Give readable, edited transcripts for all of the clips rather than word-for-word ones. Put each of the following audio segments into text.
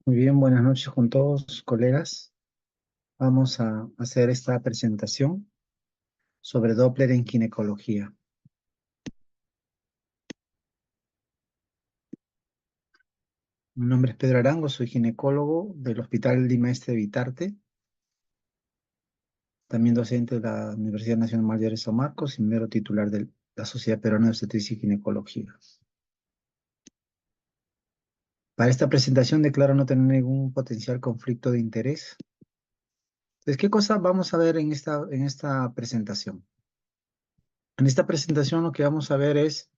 Muy bien, buenas noches con todos, colegas. Vamos a hacer esta presentación sobre Doppler en ginecología. Mi nombre es Pedro Arango, soy ginecólogo del Hospital Lima Este de Vitarte, también docente de la Universidad Nacional Mayor de San Marcos y miembro titular de la Sociedad Peruana de Obstetricia y Ginecología. Para esta presentación declaro no tener ningún potencial conflicto de interés. Entonces, ¿qué cosa vamos a ver en esta presentación? En esta presentación lo que vamos a ver es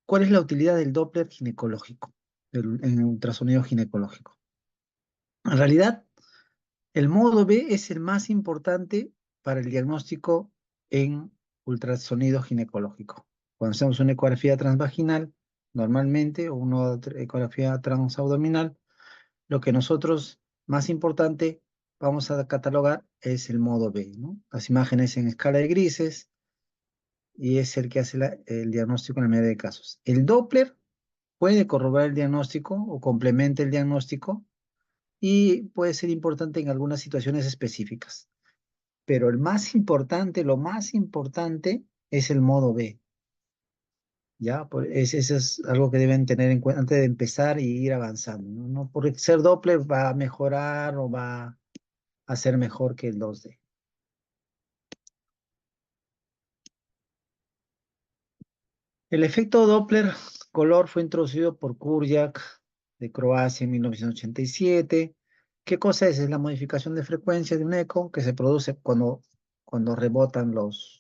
¿cuál es la utilidad del Doppler ginecológico, en el ultrasonido ginecológico? En realidad, el modo B es el más importante para el diagnóstico en ultrasonido ginecológico. Cuando hacemos una ecografía transvaginal, normalmente, o una ecografía transabdominal, lo que nosotros más importante vamos a catalogar es el modo B, ¿no? Las imágenes en escala de grises y es el que hace el diagnóstico en la mayoría de casos. El Doppler puede corroborar el diagnóstico o complementa el diagnóstico y puede ser importante en algunas situaciones específicas. Pero el más importante, lo más importante es el modo B. ¿Ya? Eso es algo que deben tener en cuenta antes de empezar y ir avanzando. No, no por ser Doppler va a mejorar o va a ser mejor que el 2D. El efecto Doppler color fue introducido por Kurjak de Croacia en 1987. ¿Qué cosa es? Es la modificación de frecuencia de un eco que se produce cuando rebotan los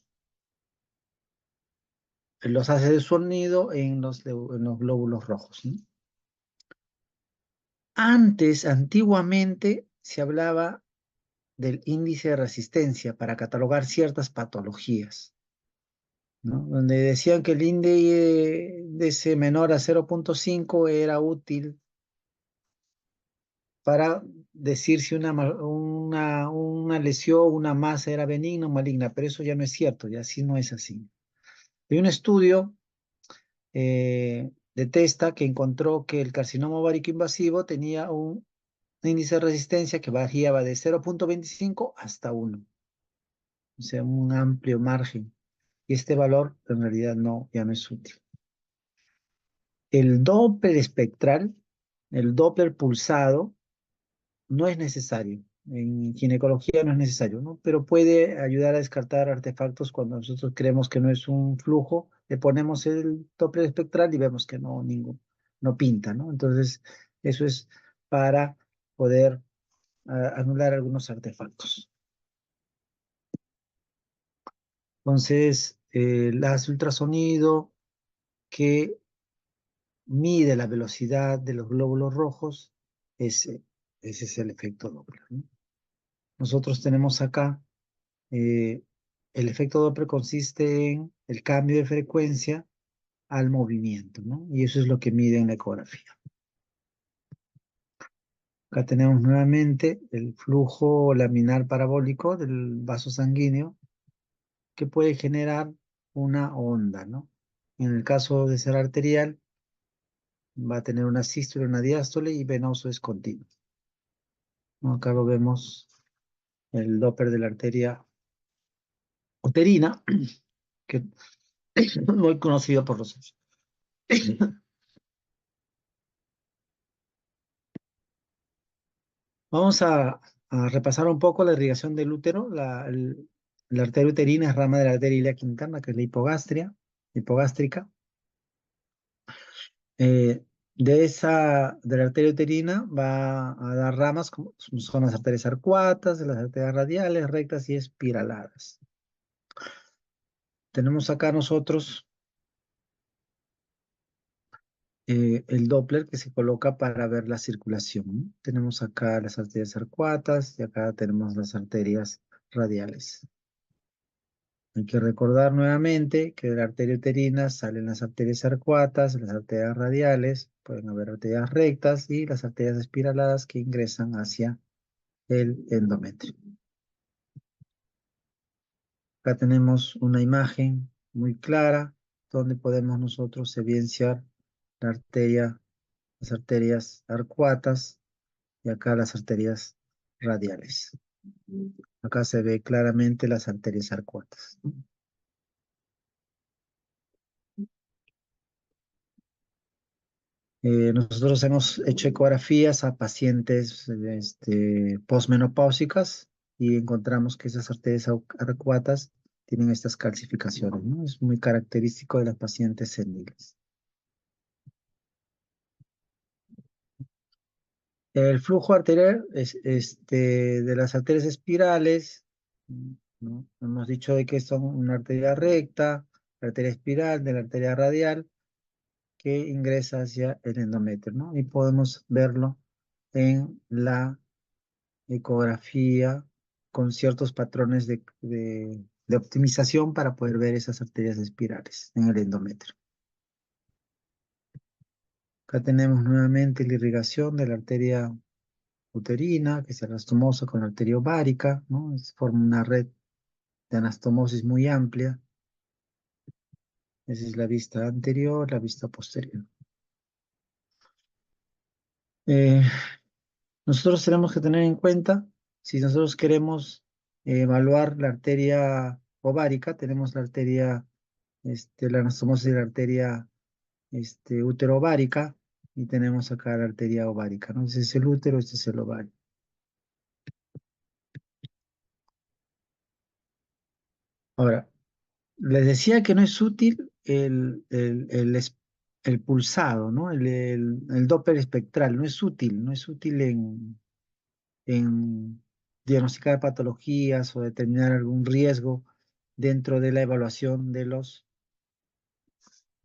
haces de sonido en los glóbulos rojos, ¿no? Antiguamente, se hablaba del índice de resistencia para catalogar ciertas patologías, ¿no? Donde decían que el índice menor a 0,5 era útil para decir si una lesión, una masa era benigna o maligna, pero eso ya no es cierto, ya así no es así. Hay un estudio de Testa que encontró que el carcinoma ovárico invasivo tenía un índice de resistencia que variaba de 0,25 hasta 1, o sea, un amplio margen. Y este valor en realidad no, ya no es útil. El Doppler espectral, el Doppler pulsado, no es necesario. En ginecología no es necesario, ¿no? Pero puede ayudar a descartar artefactos cuando nosotros creemos que no es un flujo, le ponemos el Doppler espectral y vemos que no pinta, ¿no? Entonces, eso es para poder anular algunos artefactos. Entonces, el ultrasonido que mide la velocidad de los glóbulos rojos, ese es el efecto Doppler, ¿no? Nosotros tenemos acá el efecto Doppler consiste en el cambio de frecuencia al movimiento, ¿no? Y eso es lo que mide en la ecografía. Acá tenemos nuevamente el flujo laminar parabólico del vaso sanguíneo que puede generar una onda, ¿no? En el caso de ser arterial, va a tener una sístole, una diástole y venoso es continuo, ¿no? Acá lo vemos, el Doppler de la arteria uterina, que es muy conocido por los Vamos a repasar un poco la irrigación del útero. La arteria uterina es rama de la arteria ilíaca interna, que es la hipogástrica. Eh, de la arteria uterina va a dar ramas, como son las arterias arcuatas, las arterias radiales, rectas y espiraladas. Tenemos acá nosotros el Doppler que se coloca para ver la circulación, ¿no? Tenemos acá las arterias arcuatas y acá tenemos las arterias radiales. Hay que recordar nuevamente que de la arteria uterina salen las arterias arcuatas, las arterias radiales, pueden haber arterias rectas y las arterias espiraladas que ingresan hacia el endometrio. Acá tenemos una imagen muy clara donde podemos nosotros evidenciar la arteria las arterias arcuatas y acá las arterias radiales. Acá se ve claramente las arterias arcuatas. Nosotros hemos hecho ecografías a pacientes posmenopáusicas y encontramos que esas arterias arcuatas tienen estas calcificaciones, ¿no? Es muy característico de las pacientes seniles. El flujo arterial de las arterias espirales, ¿no? Hemos dicho de que son una arteria recta, la arteria espiral, de la arteria radial, que ingresa hacia el endometrio, ¿no? Y podemos verlo en la ecografía con ciertos patrones de optimización para poder ver esas arterias espirales en el endometrio. Acá tenemos nuevamente la irrigación de la arteria uterina, que se anastomosa con la arteria ovárica, ¿no? Forma una red de anastomosis muy amplia. Esa es la vista anterior, la vista posterior. Eh, Nosotros tenemos que tener en cuenta, si nosotros queremos evaluar la arteria ovárica, tenemos la arteria, la anastomosis de la arteria uterovárica, y tenemos acá la arteria ovárica, ¿no? Ese es el útero, este es el ovario. Ahora, les decía que no es útil el pulsado, ¿no? El Doppler espectral, no es útil, no es útil en diagnosticar patologías o determinar algún riesgo dentro de la evaluación de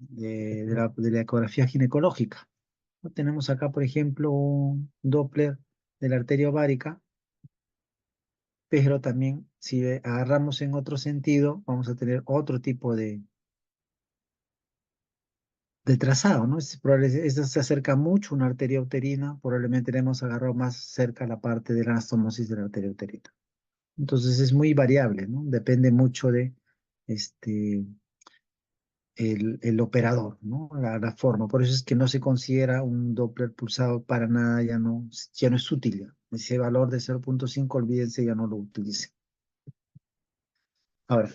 la ecografía ginecológica, ¿no? Tenemos acá, por ejemplo, un Doppler de la arteria ovárica, pero también si agarramos en otro sentido, vamos a tener otro tipo de trazado, ¿no? Esta se acerca mucho a una arteria uterina, probablemente le hemos agarrado más cerca la parte de la anastomosis de la arteria uterina. Entonces es muy variable, ¿no? Depende mucho de este, el operador, ¿no? La forma. Por eso es que no se considera un Doppler pulsado para nada, ya no es útil. Ya. Ese valor de 0.5, olvídense, ya no lo utilicen. Ahora,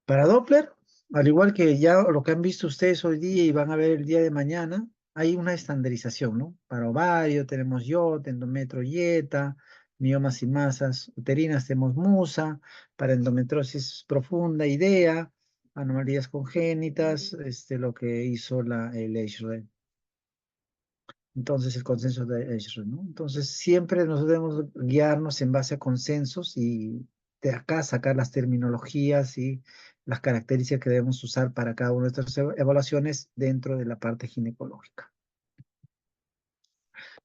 para Doppler, al igual que ya lo que han visto ustedes hoy día y van a ver el día de mañana, hay una estandarización, ¿no? Para ovario tenemos YOT, endometrio YETA, miomas y masas uterinas tenemos MUSA, para endometriosis profunda IDEA, anomalías congénitas, lo que hizo el ESHRE. Entonces, el consenso de ESHRE, ¿no? Entonces, siempre nos debemos guiarnos en base a consensos y de acá sacar las terminologías y las características que debemos usar para cada una de estas evaluaciones dentro de la parte ginecológica.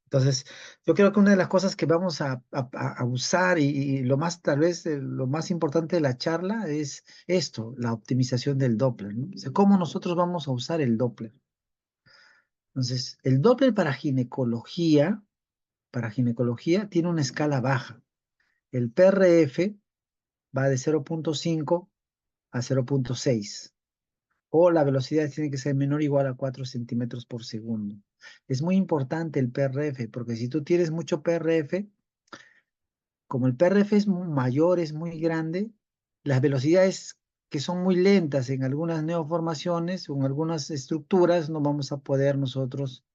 Entonces, yo creo que una de las cosas que vamos a usar y lo más, tal vez, lo más importante de la charla es esto, la optimización del Doppler, ¿no? O sea, cómo nosotros vamos a usar el Doppler. Entonces, el Doppler para ginecología tiene una escala baja. El PRF va de 0.5 a 0.6, o la velocidad tiene que ser menor o igual a 4 centímetros por segundo. Es muy importante el PRF, porque si tú tienes mucho PRF, como el PRF es mayor, es muy grande, las velocidades que son muy lentas en algunas neoformaciones o en algunas estructuras, no vamos a poder nosotros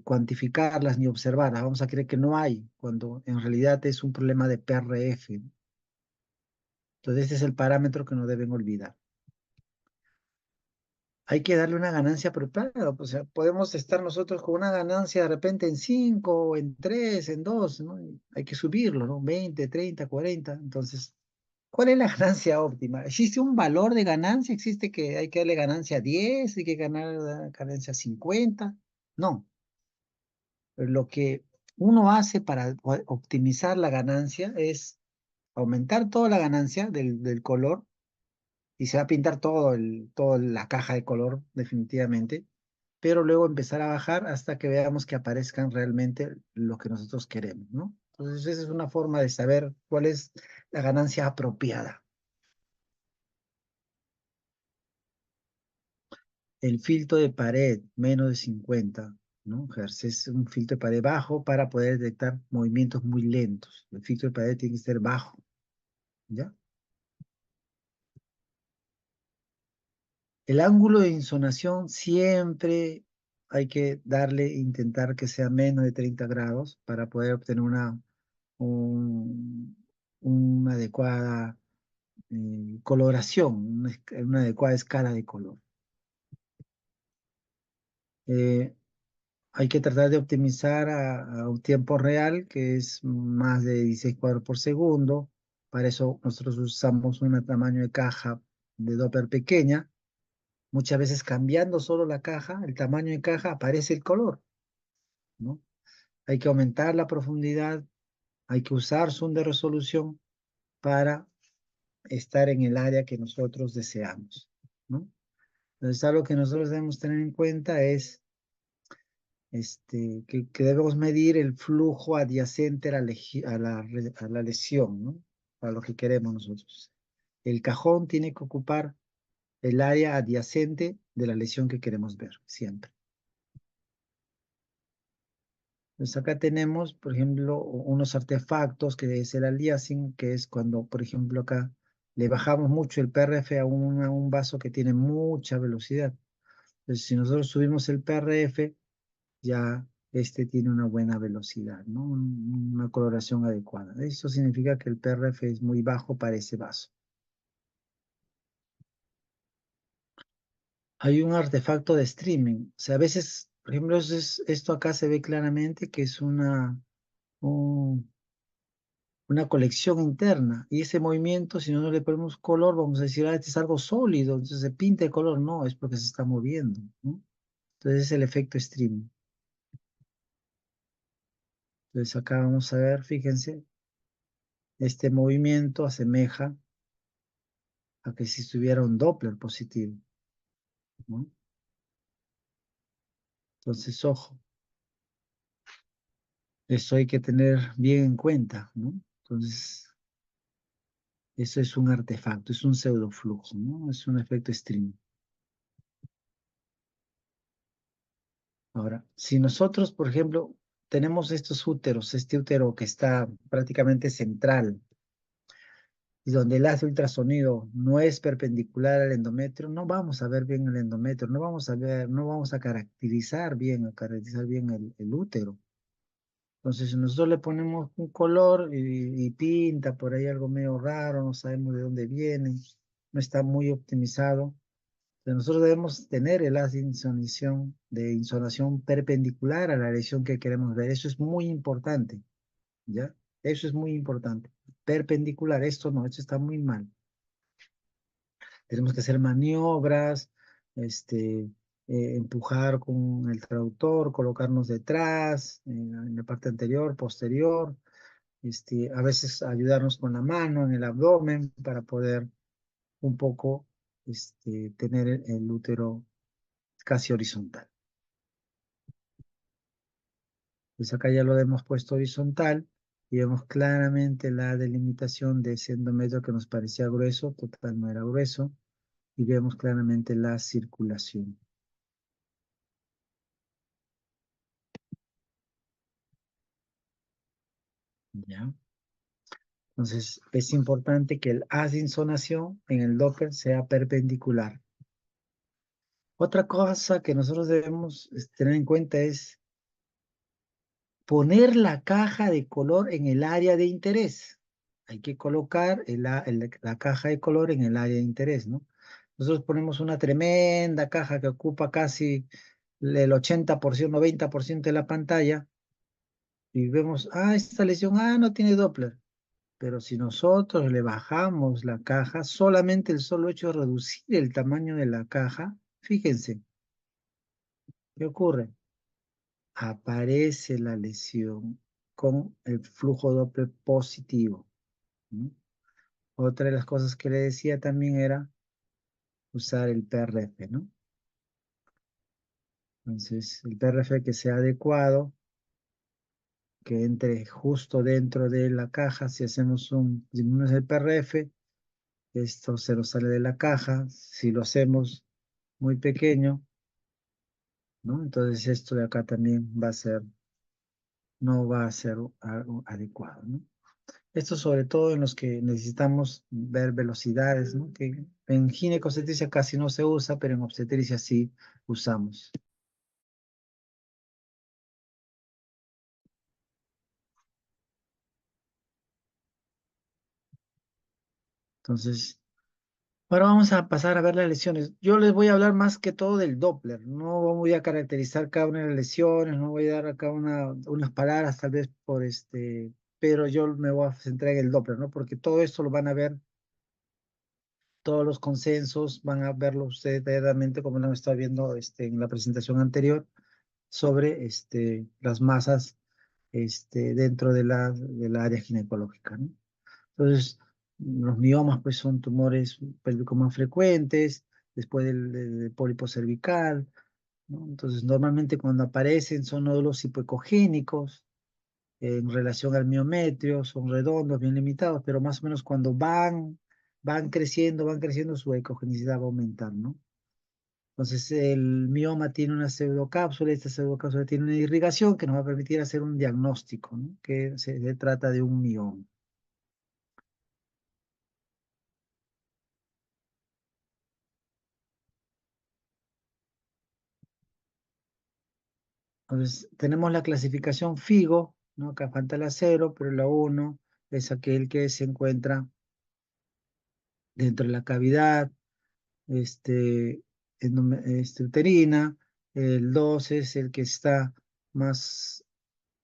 cuantificarlas ni observarlas. Vamos a creer que no hay, cuando en realidad es un problema de PRF. Entonces, este es el parámetro que no deben olvidar. Hay que darle una ganancia, pero claro, o sea, podemos estar nosotros con una ganancia de repente en 5, en 3, en 2, ¿no? Y hay que subirlo, ¿no? 20, 30, 40. Entonces, ¿cuál es la ganancia óptima? ¿Existe un valor de ganancia? ¿Existe que hay que darle ganancia a 10, hay que ganar ganancia a 50? No. Lo que uno hace para optimizar la ganancia es aumentar toda la ganancia del color y se va a pintar toda la caja de color definitivamente, pero luego empezar a bajar hasta que veamos que aparezcan realmente lo que nosotros queremos, ¿no? Entonces esa es una forma de saber cuál es la ganancia apropiada. El filtro de pared, menos de 50, ¿no? Hertz es un filtro de pared bajo para poder detectar movimientos muy lentos. El filtro de pared tiene que ser bajo, ¿ya? El ángulo de insonación siempre hay que darle, intentar que sea menos de 30 grados para poder obtener un- una adecuada coloración, una adecuada escala de color. Eh, Hay que tratar de optimizar a un tiempo real, que es más de 16 cuadros por segundo. Para eso nosotros usamos un tamaño de caja de Doppler pequeña. Muchas veces cambiando solo la caja, el tamaño de caja, aparece el color, ¿no? Hay que aumentar la profundidad, hay que usar zoom de resolución para estar en el área que nosotros deseamos, ¿no? Entonces, algo que nosotros debemos tener en cuenta es que debemos medir el flujo adyacente a a la lesión, ¿no? Para lo que queremos nosotros. El cajón tiene que ocupar el área adyacente de la lesión que queremos ver, siempre. Entonces acá tenemos, por ejemplo, unos artefactos que es el aliasing, que es cuando, por ejemplo, acá le bajamos mucho el PRF a un vaso que tiene mucha velocidad. Entonces, si nosotros subimos el PRF, ya este tiene una buena velocidad, ¿no? Una coloración adecuada. Eso significa que el PRF es muy bajo para ese vaso. Hay un artefacto de streaming. O sea, a veces, por ejemplo, esto acá se ve claramente que es una colección interna. Y ese movimiento, si no le ponemos color, vamos a decir, este es algo sólido, entonces se pinta el color. No, es porque se está moviendo, ¿no? Entonces es el efecto streaming. Entonces acá vamos a ver, fíjense, este movimiento asemeja a que si estuviera un Doppler positivo, ¿no? Entonces, ojo, eso hay que tener bien en cuenta, ¿no? Entonces, eso es un artefacto, es un pseudoflujo, ¿no? Es un efecto streaming. Ahora, si nosotros, por ejemplo, tenemos estos úteros, este útero que está prácticamente central y donde el haz de ultrasonido no es perpendicular al endometrio, no vamos a ver bien el endometrio, no vamos a ver, no vamos a caracterizar bien el útero. Entonces, si nosotros le ponemos un color y pinta por ahí algo medio raro, no sabemos de dónde viene, no está muy optimizado. Entonces, nosotros debemos tener el haz de insolación perpendicular a la lesión que queremos ver. Eso es muy importante, ¿ya? Eso es muy importante. Perpendicular, esto no, esto está muy mal. Tenemos que hacer maniobras, este, empujar con el traductor, colocarnos detrás, en la parte anterior, posterior, a veces ayudarnos con la mano en el abdomen para poder un poco tener el útero casi horizontal. Pues acá ya lo hemos puesto horizontal y vemos claramente la delimitación de ese endometrio que nos parecía grueso, total no era grueso, y vemos claramente la circulación. ¿Ya? Entonces es importante que el haz de insonación en el Doppler sea perpendicular. Otra cosa que nosotros debemos tener en cuenta es poner la caja de color en el área de interés. Hay que colocar la caja de color en el área de interés, ¿no? Nosotros ponemos una tremenda caja que ocupa casi el 80%, 90% de la pantalla y vemos, esta lesión, no tiene Doppler. Pero si nosotros le bajamos la caja, solamente el solo hecho de reducir el tamaño de la caja, fíjense, ¿qué ocurre? Aparece la lesión con el flujo Doppler positivo, ¿no? Otra de las cosas que le decía también era usar el PRF, ¿no? Entonces, el PRF que sea adecuado, que entre justo dentro de la caja, si hacemos disminuimos el PRF, esto se nos sale de la caja, si lo hacemos muy pequeño, ¿no? Entonces esto de acá también no va a ser algo adecuado, ¿no? Esto sobre todo en los que necesitamos ver velocidades, ¿no? Que en ginecobstetricia casi no se usa, pero en obstetricia sí usamos. Entonces, ahora vamos a pasar a ver las lesiones. Yo les voy a hablar más que todo del Doppler. No voy a caracterizar cada una de las lesiones, no voy a dar acá unas palabras tal vez pero yo me voy a centrar en el Doppler, ¿no? Porque todo esto lo van a ver, todos los consensos, van a verlo ustedes detalladamente como lo han estado viendo en la presentación anterior sobre las masas dentro de la área ginecológica, ¿no? Entonces, los miomas pues son tumores pélvicos más frecuentes después del pólipo cervical, ¿no? Entonces, normalmente cuando aparecen son nódulos hipoecogénicos en relación al miometrio, son redondos, bien limitados, pero más o menos cuando van creciendo, su ecogenicidad va a aumentar, ¿no? Entonces, el mioma tiene una pseudocápsula, esta pseudocápsula tiene una irrigación que nos va a permitir hacer un diagnóstico, ¿no? Que se trata de un mioma. Entonces, tenemos la clasificación FIGO, ¿no? Acá falta la cero, pero la uno es aquel que se encuentra dentro de la cavidad uterina. El 2 es el que está más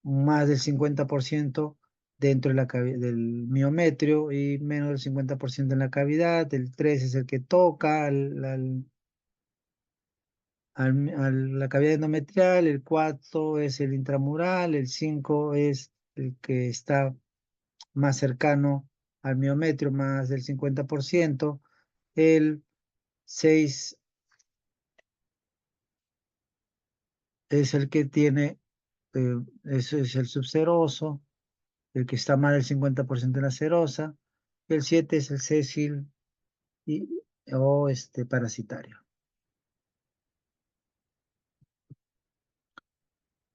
del 50% dentro del miometrio y menos del 50% en la cavidad. El 3 es el que toca a la cavidad endometrial. El 4 es el intramural. El 5 es el que está más cercano al miometrio, más del 50%. El 6 es el que tiene, ese es el subseroso, el que está más del 50% en la serosa. El 7 es el sésil y, o parasitario.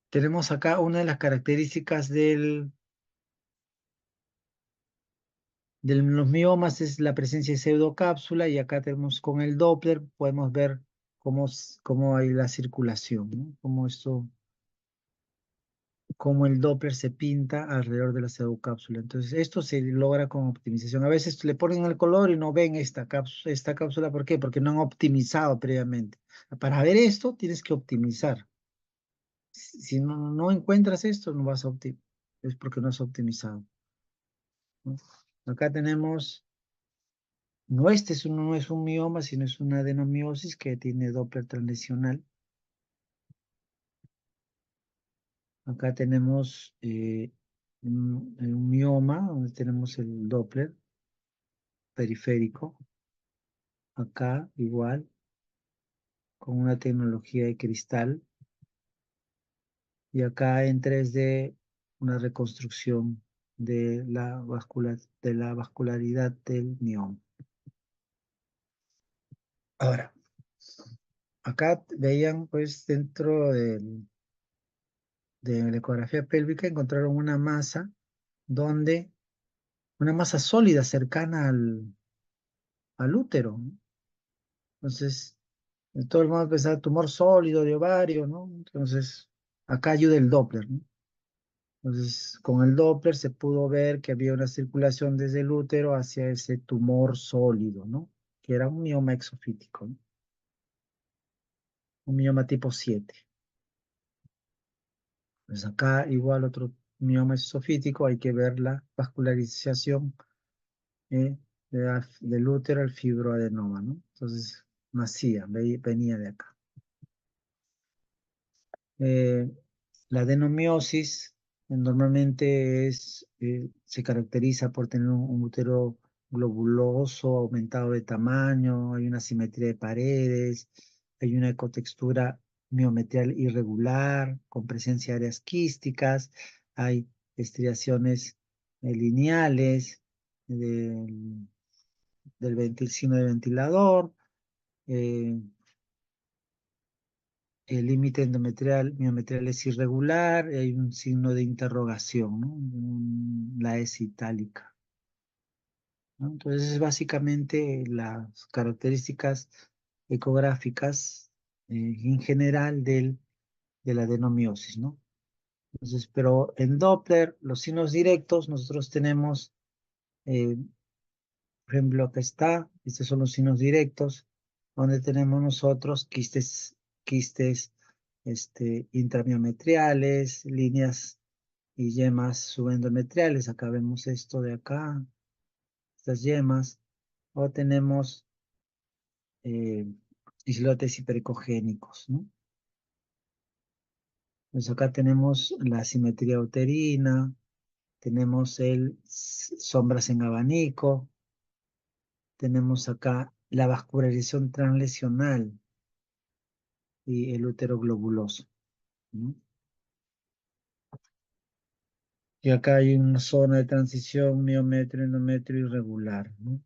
Tenemos acá una de las características de los miomas es la presencia de pseudocápsula y acá tenemos con el Doppler, podemos ver cómo hay la circulación, ¿no? Cómo el Doppler se pinta alrededor de la pseudocápsula. Entonces, esto se logra con optimización. A veces le ponen el color y no ven esta cápsula. ¿Por qué? Porque no han optimizado previamente. Para ver esto, tienes que optimizar. Si no encuentras esto, no vas a optimizar. Es porque no has optimizado, ¿no? Acá tenemos, no es un mioma, sino es una adenomiosis que tiene Doppler translesional. Acá tenemos un mioma, donde tenemos el Doppler periférico. Acá igual, con una tecnología de cristal. Y acá en 3D, una reconstrucción de la vascularidad del mioma. Ahora, acá veían, pues, dentro de la ecografía pélvica, encontraron donde, una masa sólida cercana al útero, ¿no? Entonces, todo el mundo pensaba tumor sólido de ovario, ¿no? Entonces, acá ayuda el Doppler, ¿no? Entonces, con el Doppler se pudo ver que había una circulación desde el útero hacia ese tumor sólido, ¿no? Que era un mioma exofítico, ¿no? Un mioma tipo 7. Pues acá igual otro mioma exofítico, hay que ver la vascularización ¿eh? Del útero al fibroadenoma, ¿no? Entonces, venía de acá. Eh, la adenomiosis normalmente se caracteriza por tener un útero globuloso, aumentado de tamaño, hay una simetría de paredes, hay una ecotextura miometrial irregular, con presencia de áreas quísticas, hay estriaciones lineales del, del sino del ventilador, eh, el límite endometrial, miometrial es irregular, y hay un signo de interrogación, ¿no? La S itálica, ¿no? Entonces, es básicamente las características ecográficas en general de la adenomiosis, ¿no? Entonces, pero en Doppler, los signos directos, nosotros tenemos, eh, por ejemplo, acá está, estos son los signos directos, donde tenemos nosotros quistes intramiometriales, líneas y yemas subendometriales. Acá vemos esto de acá, estas yemas, o tenemos islotes hiperecogénicos, ¿no? Pues acá tenemos la simetría uterina, tenemos el sombras en abanico, tenemos acá la vascularización translesional y el útero globuloso, ¿no? Y acá hay una zona de transición miometrio, endometrio irregular, ¿no?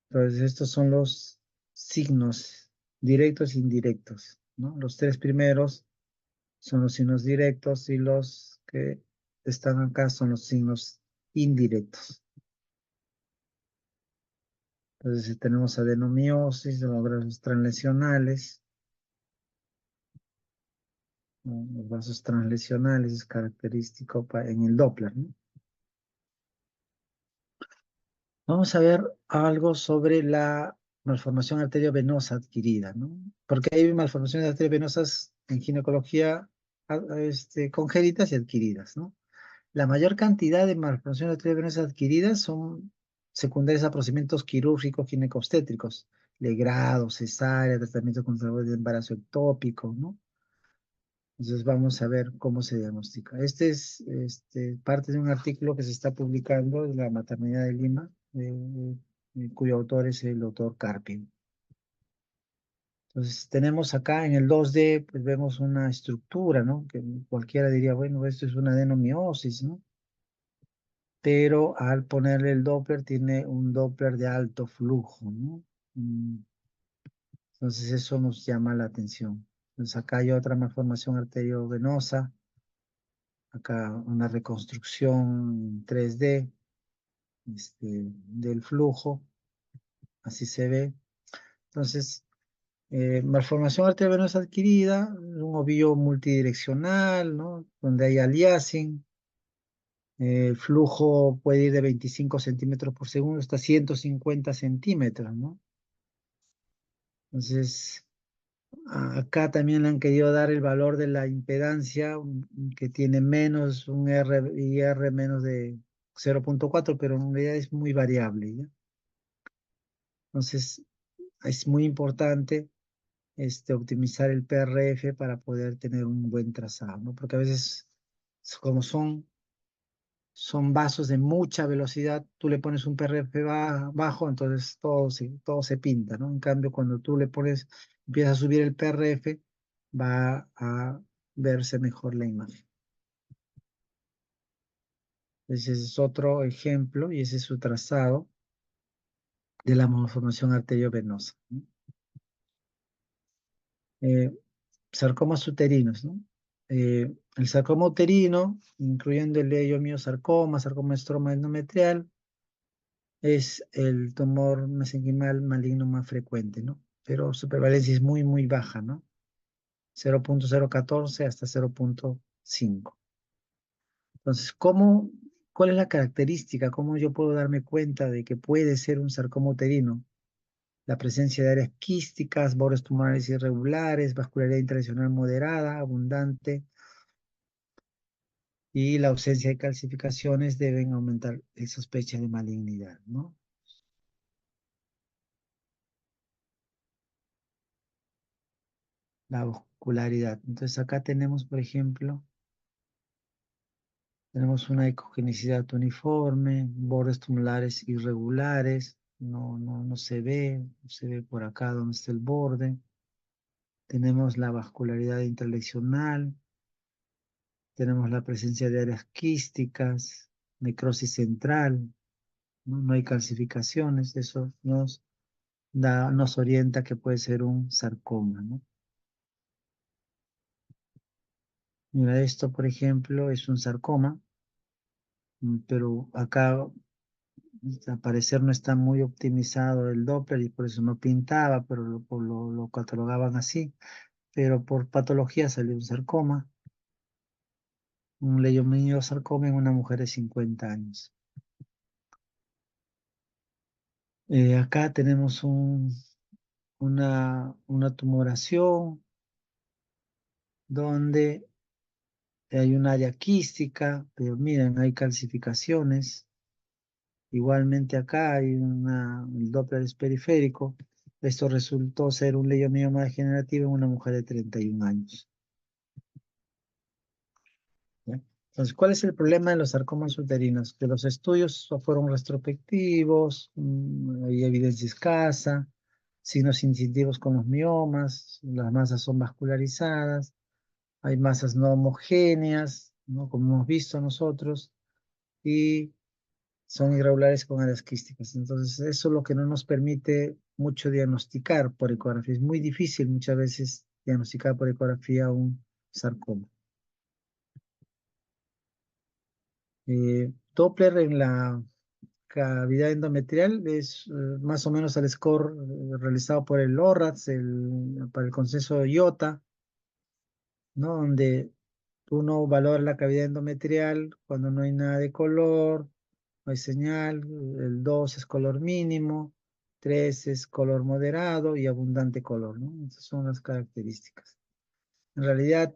Entonces estos son los signos directos e indirectos, ¿no? Los tres primeros son los signos directos y los que están acá son los signos indirectos. Entonces tenemos adenomiosis, los vasos translesionales, ¿no? Los vasos translesionales es característico en el Doppler, ¿no? Vamos a ver algo sobre la malformación arteriovenosa adquirida, ¿no? Porque hay malformaciones arteriovenosas en ginecología congénitas y adquiridas, ¿no? La mayor cantidad de malformaciones arteriovenosas adquiridas son secundarias a procedimientos quirúrgicos ginecobstétricos, legrado, cesárea, tratamiento conservador de embarazo ectópico, ¿no? Entonces vamos a ver cómo se diagnostica. Este es parte de un artículo que se está publicando en la Maternidad de Lima, cuyo autor es el doctor Carpio. Entonces tenemos acá en el 2D, pues vemos una estructura, ¿no? Que cualquiera diría, bueno, esto es una adenomiosis, ¿no? Pero al ponerle el Doppler, tiene un Doppler de alto flujo, ¿no? Mm, Entonces eso nos llama la atención. Entonces acá hay otra malformación arteriovenosa, acá una reconstrucción 3D del flujo, así se ve. Entonces, malformación arteriovenosa adquirida, un ovillo multidireccional, ¿no? Donde hay aliasing, el flujo puede ir de 25 centímetros por segundo hasta 150 centímetros, ¿no? Entonces, acá también le han querido dar el valor de la impedancia, que tiene menos, un R y R menos de 0,4, pero en realidad es muy variable, ¿ya? Entonces, es muy importante optimizar el PRF para poder tener un buen trazado, ¿no? Porque a veces, como son vasos de mucha velocidad, tú le pones un PRF bajo, entonces todo se pinta, ¿no? En cambio, cuando tú le pones, empiezas a subir el PRF, va a verse mejor la imagen. Ese es otro ejemplo y ese es su trazado de la malformación arteriovenosa, ¿no? Eh, Sarcomas uterinos, ¿no? El sarcoma uterino, incluyendo el leiomyosarcoma, sarcoma estroma endometrial, es el tumor mesenquimal maligno más frecuente, ¿no? Pero su prevalencia es muy, muy baja, ¿no? 0,014 hasta 0,5. Entonces, ¿cuál es la característica? ¿Cómo yo puedo darme cuenta de que puede ser un sarcoma uterino? La presencia de áreas quísticas, bordes tumorales irregulares, vascularidad intralesional moderada, abundante, y la ausencia de calcificaciones deben aumentar la sospecha de malignidad, ¿no? La vascularidad. Entonces acá tenemos, por ejemplo, tenemos una ecogenicidad uniforme, bordes tumulares irregulares, no se ve por acá donde está el borde. Tenemos la vascularidad intraleccional, tenemos la presencia de áreas quísticas, necrosis central, ¿no? No hay calcificaciones, eso nos orienta que puede ser un sarcoma, ¿no? Mira, esto, por ejemplo, es un sarcoma, pero acá al parecer no está muy optimizado el Doppler y por eso no pintaba, pero lo catalogaban así. Pero por patología salió un sarcoma, un leiomyosarcoma en una mujer de 50 años. Acá tenemos una tumoración donde hay un área quística, pero miren, hay calcificaciones. Igualmente acá hay el Doppler es periférico. Esto resultó ser un leiomioma degenerativo en una mujer de 31 años. ¿Ya? Entonces, ¿cuál es el problema de los sarcomas uterinos? Que los estudios fueron retrospectivos, hay evidencia escasa, signos instintivos con los miomas, las masas son vascularizadas, hay masas no homogéneas, ¿no? Como hemos visto nosotros, y son irregulares con áreas quísticas. Entonces, eso es lo que no nos permite mucho diagnosticar por ecografía. Es muy difícil muchas veces diagnosticar por ecografía un sarcoma. Doppler en la cavidad endometrial es más o menos el score realizado por el ORATS, para el consenso IOTA, ¿no? Donde uno valora la cavidad endometrial cuando no hay nada de color, no hay señal, el 2 es color mínimo, 3 es color moderado y abundante color, ¿no? Esas son las características. En realidad,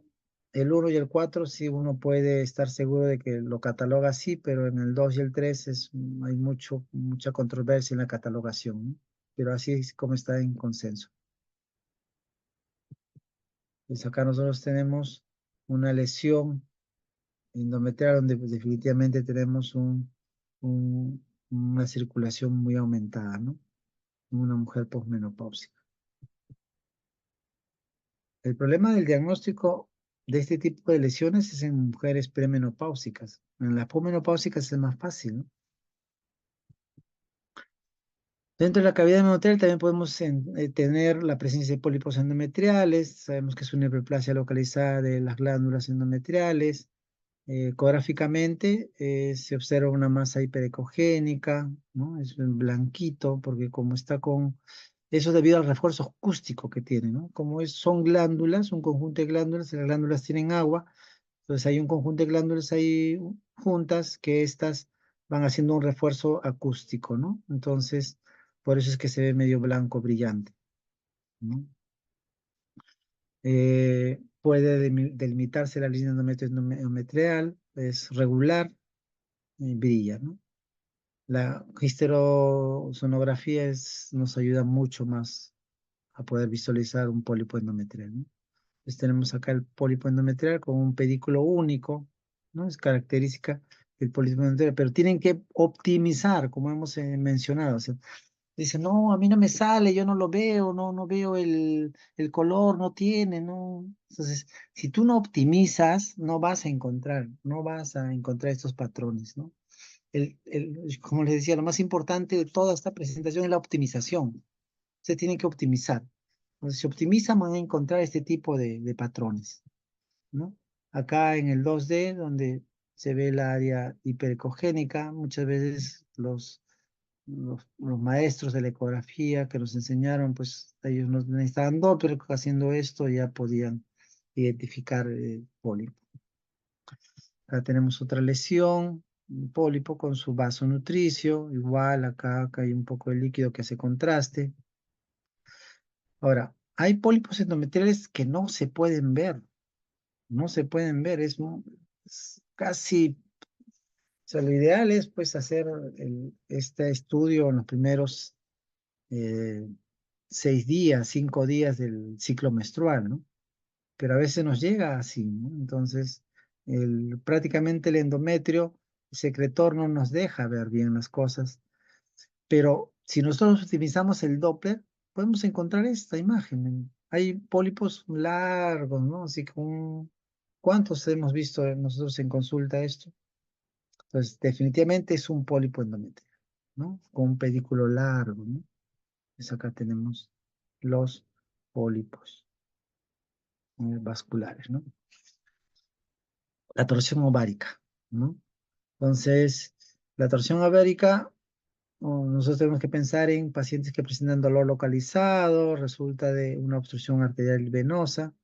el 1 y el 4 sí uno puede estar seguro de que lo cataloga así, pero en el 2 y el 3 hay mucha controversia en la catalogación, ¿no? Pero así es como está en consenso. Pues acá nosotros tenemos una lesión endometrial donde pues, definitivamente tenemos una circulación muy aumentada, ¿no? En una mujer posmenopáusica. El problema del diagnóstico de este tipo de lesiones es en mujeres premenopáusicas. En las posmenopáusicas es más fácil, ¿no? Dentro de la cavidad endometrial también podemos tener la presencia de pólipos endometriales. Sabemos que es una hiperplasia localizada de las glándulas endometriales. Ecográficamente se observa una masa hiperecogénica, ¿no? Es un blanquito, porque como está con... Eso debido al refuerzo acústico que tiene, ¿no? Como son glándulas, un conjunto de glándulas, las glándulas tienen agua, entonces hay un conjunto de glándulas ahí juntas que estas van haciendo un refuerzo acústico, ¿no? Entonces, por eso es que se ve medio blanco brillante, ¿no? Puede delimitarse la línea endometrial, es regular, brilla, ¿no? La histerosonografía nos ayuda mucho más a poder visualizar un pólipo endometrial, ¿no? Entonces tenemos acá el pólipo endometrial con un pedículo único, ¿no? Es característica del pólipo endometrial, pero tienen que optimizar, como hemos mencionado. O sea, dice, no, a mí no me sale, yo no lo veo, no veo el color, no tiene, no. Entonces, si tú no optimizas, no vas a encontrar estos patrones, ¿no? Como les decía, lo más importante de toda esta presentación es la optimización. Se tiene que optimizar. Entonces, si optimizan, van a encontrar este tipo de patrones, ¿no? Acá en el 2D, donde se ve el área hiperecogénica, muchas veces los maestros de la ecografía que nos enseñaron, pues ellos no necesitaban Doppler, haciendo esto ya podían identificar pólipo. Acá tenemos otra lesión, un pólipo con su vaso nutricio, igual acá hay un poco de líquido que hace contraste. Ahora, hay pólipos endometriales que no se pueden ver, no se pueden ver, es casi, o sea, lo ideal es pues hacer este estudio en los primeros eh, 6 días, 5 días del ciclo menstrual, ¿no? Pero a veces nos llega así, ¿no? Entonces, prácticamente el endometrio secretor no nos deja ver bien las cosas, pero si nosotros utilizamos el Doppler, podemos encontrar esta imagen. Hay pólipos largos, ¿no? Así como, ¿cuántos hemos visto nosotros en consulta esto? Entonces, definitivamente es un pólipo endometrial, ¿no? Con un pedículo largo, ¿no? Pues acá tenemos los pólipos vasculares, ¿no? la torsión ovárica, ¿no? Entonces, la torsión ovárica, nosotros tenemos que pensar en pacientes que presentan dolor localizado, resulta de una obstrucción arterial venosa,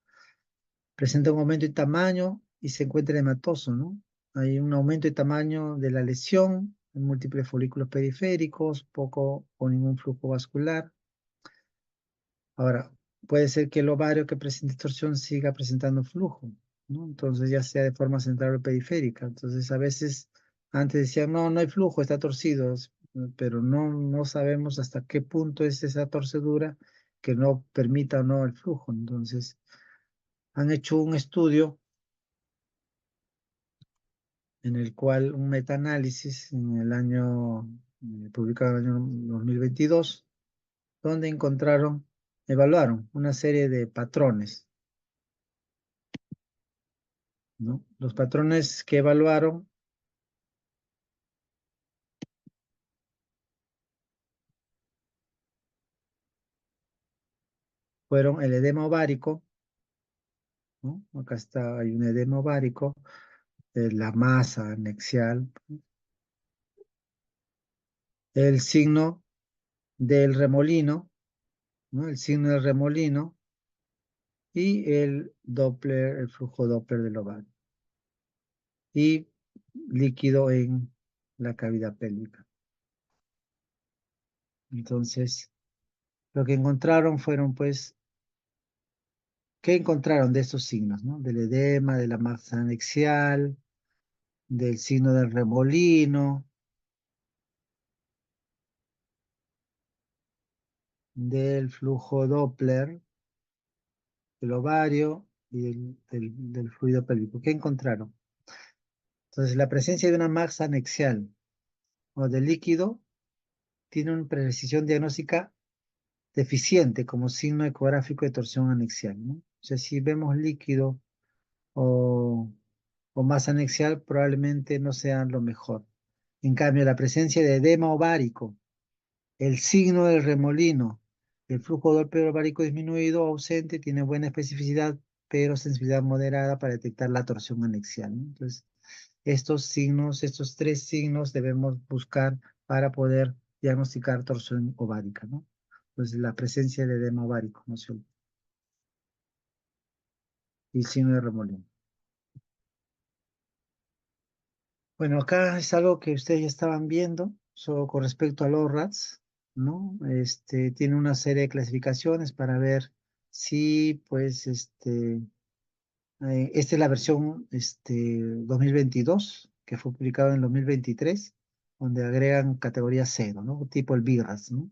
presenta un aumento de tamaño y se encuentra hematoso, ¿no? Hay un aumento de tamaño de la lesión, en múltiples folículos periféricos, poco o ningún flujo vascular. Ahora, puede ser que el ovario que presente torsión siga presentando flujo, ¿no? Entonces, ya sea de forma central o periférica. Entonces, a veces antes decían, no, no hay flujo, está torcido, pero no sabemos hasta qué punto es esa torcedura que no permita o no el flujo. Entonces, han hecho un estudio en el cual un metaanálisis en el año, publicado en el año 2022, donde evaluaron una serie de patrones, ¿no? Los patrones que evaluaron fueron el edema ovárico, ¿no? Acá está, hay un edema ovárico, la masa anexial, el signo del remolino, ¿no? El signo del remolino y el Doppler, el flujo Doppler del ovario. Y líquido en la cavidad pélvica. Entonces, lo que encontraron fueron, pues, ¿qué encontraron de estos signos, no? Del edema, de la masa anexial, del signo del remolino, del flujo Doppler, del ovario y del fluido pélvico. ¿Qué encontraron? Entonces, la presencia de una masa anexial o de líquido tiene una precisión diagnóstica deficiente como signo ecográfico de torsión anexial, ¿no? O sea, si vemos líquido o, o masa anexial, probablemente no sea lo mejor. En cambio, la presencia de edema ovárico, el signo del remolino, el flujo Doppler ovárico disminuido o ausente, tiene buena especificidad, pero sensibilidad moderada para detectar la torsión anexial, ¿no? Entonces, estos signos, estos tres signos debemos buscar para poder diagnosticar torsión ovárica, ¿no? Entonces, la presencia de edema ovárico, ¿no? Y signo de remolino. Bueno, acá es algo que ustedes ya estaban viendo, solo con respecto al ORRADS, ¿no? Tiene una serie de clasificaciones para ver si, pues, esta es la versión 2022, que fue publicada en 2023, donde agregan categoría cero, ¿no? Tipo el BIRAS, ¿no?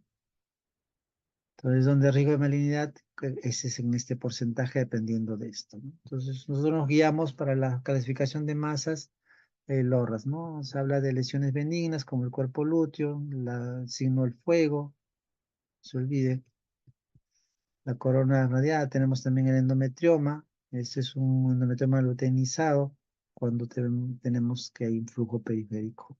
Entonces, donde el riesgo de malignidad ese es en este porcentaje dependiendo de esto, ¿no? Entonces, nosotros nos guiamos para la clasificación de masas LORRAS, ¿no? Se habla de lesiones benignas como el cuerpo lúteo, el signo del fuego, no se olvide, la corona radiada, tenemos también el endometrioma, este es un endometrioma luteinizado, cuando tenemos que hay un flujo periférico.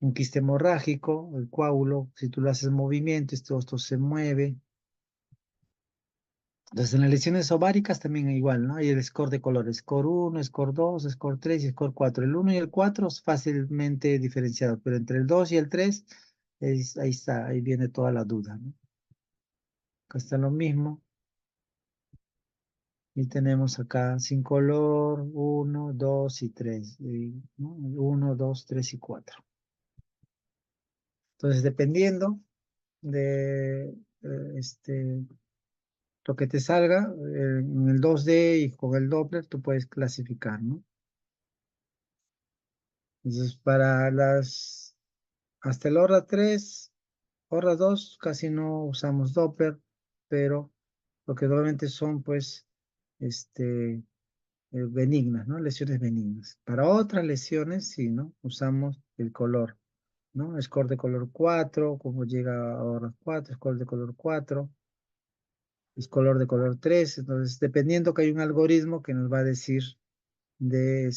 Un quiste hemorrágico, el coágulo, si tú lo haces movimiento, esto se mueve. Entonces, en las lesiones ováricas también igual, ¿no? Hay el score de colores, score 1, score 2, score 3 y score 4. El 1 y el 4 es fácilmente diferenciado, pero entre el 2 y el 3, ahí está, ahí viene toda la duda, ¿no? Acá está lo mismo. Y tenemos acá sin color, 1, 2 y 3. ¿No? 1, 2, 3 y 4. Entonces, dependiendo de lo que te salga, en el 2D y con el Doppler, tú puedes clasificar, ¿no? Entonces, hasta el hora 3, hora 2, casi no usamos Doppler, pero lo que normalmente son, pues, benignas, ¿no? Lesiones benignas. Para otras lesiones, sí, ¿no? Usamos el color, ¿no? Score de color 4, como llega a hora 4, score de color 4, es color de color 3, entonces, dependiendo que hay un algoritmo que nos va a decir de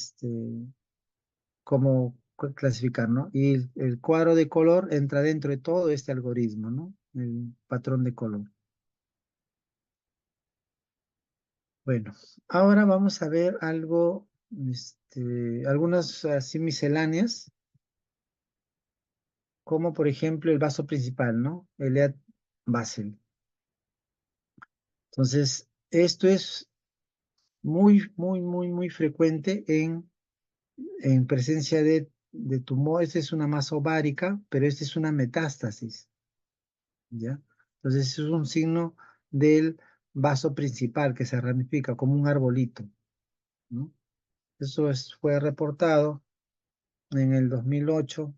cómo clasificar, ¿no? Y el cuadro de color entra dentro de todo este algoritmo, ¿no? El patrón de color. Bueno, ahora vamos a ver algo algunas así misceláneas, como por ejemplo el vaso principal, ¿no? El Ead Basel. Entonces, esto es muy, muy, muy, muy frecuente en presencia de tumor. Esta es una masa ovárica, pero esta es una metástasis, ¿ya? Entonces, es un signo del vaso principal que se ramifica como un arbolito, ¿no? Fue reportado en el 2008.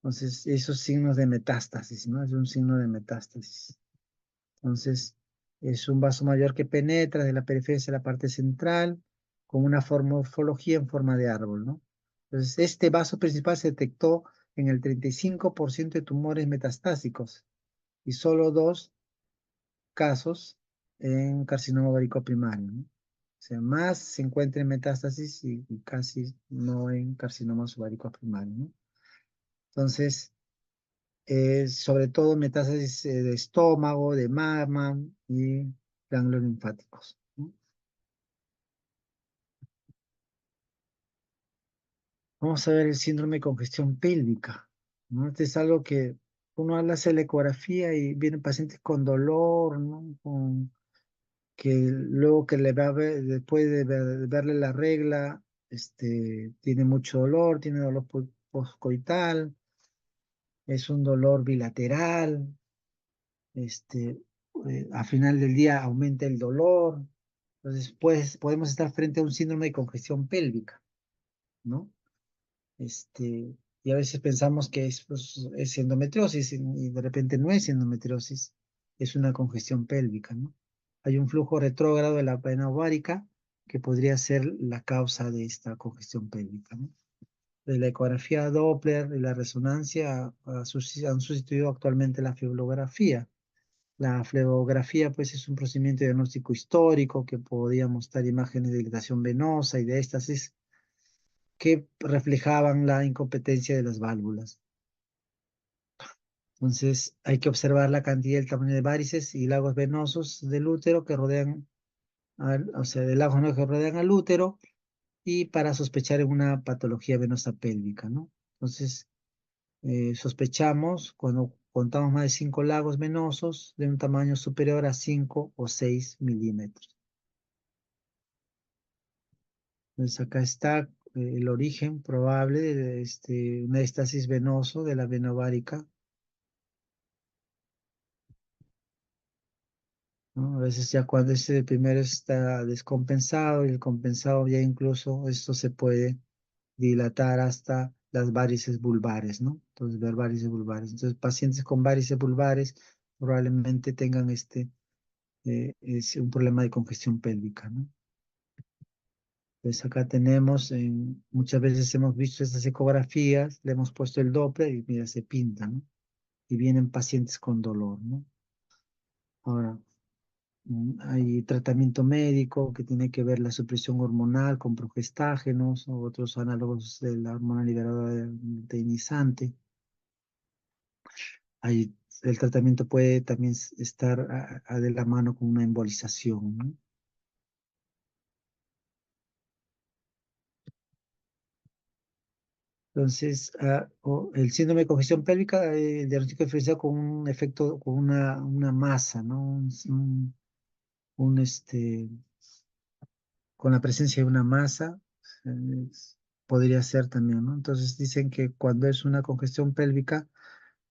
Entonces, esos signos de metástasis, ¿no? Es un signo de metástasis. Entonces, es un vaso mayor que penetra de la periferia hacia la parte central, con una morfología en forma de árbol, ¿no? Entonces, este vaso principal se detectó en el 35% de tumores metastásicos y solo dos casos en carcinoma ovárico primario, ¿no? O sea, más se encuentra en metástasis y casi no en carcinomas ováricos primarios, ¿no? Entonces, sobre todo metástasis de estómago, de mama y ganglios linfáticos, ¿no? Vamos a ver el síndrome de congestión pélvica, ¿no? Este es algo que uno hace la ecografía y vienen pacientes con dolor, ¿no? Que luego que le va a ver, después de verle la regla, tiene mucho dolor, tiene dolor postcoital, es un dolor bilateral, este, a final del día aumenta el dolor. Entonces, pues, podemos estar frente a un síndrome de congestión pélvica, ¿no? Y a veces pensamos que es, pues, es endometriosis y de repente no es endometriosis, es una congestión pélvica, ¿no? Hay un flujo retrógrado de la vena ovárica que podría ser la causa de esta congestión pélvica, ¿no? De la ecografía Doppler y la resonancia han sustituido actualmente la fibrografía. La flebografía, pues, es un procedimiento diagnóstico histórico que podía mostrar imágenes de dilatación venosa y de éstasis que reflejaban la incompetencia de las válvulas. Entonces, hay que observar la cantidad y el tamaño de varices y lagos venosos del útero que rodean, o sea, de lagos venosos que rodean al útero y para sospechar en una patología venosa pélvica, ¿no? Entonces, sospechamos cuando contamos más de 5 lagos venosos de un tamaño superior a 5 o 6 milímetros. Entonces acá está el origen probable de una estasis venoso de la vena ovárica, ¿no? A veces ya cuando este primero está descompensado y el compensado ya incluso esto se puede dilatar hasta las varices vulvares, ¿no? Entonces ver varices vulvares. Entonces pacientes con varices vulvares probablemente tengan es un problema de congestión pélvica, ¿no? Pues acá tenemos, muchas veces hemos visto estas ecografías, le hemos puesto el Doppler y mira, se pinta, ¿no? Y vienen pacientes con dolor, ¿no? Ahora, hay tratamiento médico que tiene que ver la supresión hormonal con progestágenos o otros análogos de la hormona liberadora de inhibitante. El tratamiento puede también estar de la mano con una embolización, ¿no? Entonces, el síndrome de congestión pélvica, el diagnóstico diferencial con un efecto, con una masa, ¿no? Un, con la presencia de una masa, eh, podría ser también, ¿no? Entonces dicen que cuando es una congestión pélvica,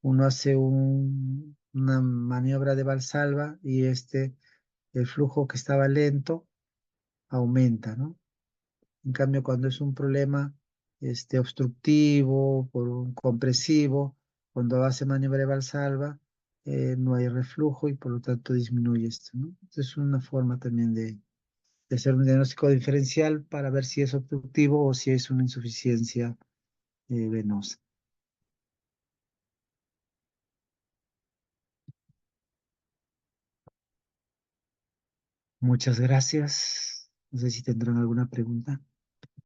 uno hace una maniobra de Valsalva y el flujo que estaba lento aumenta, ¿no? En cambio, cuando es un problema obstructivo, por un compresivo, cuando hace maniobra de Valsalva, no hay reflujo y por lo tanto disminuye esto, ¿no? Entonces es una forma también de hacer un diagnóstico diferencial para ver si es obstructivo o si es una insuficiencia venosa. Muchas gracias. No sé si tendrán alguna pregunta.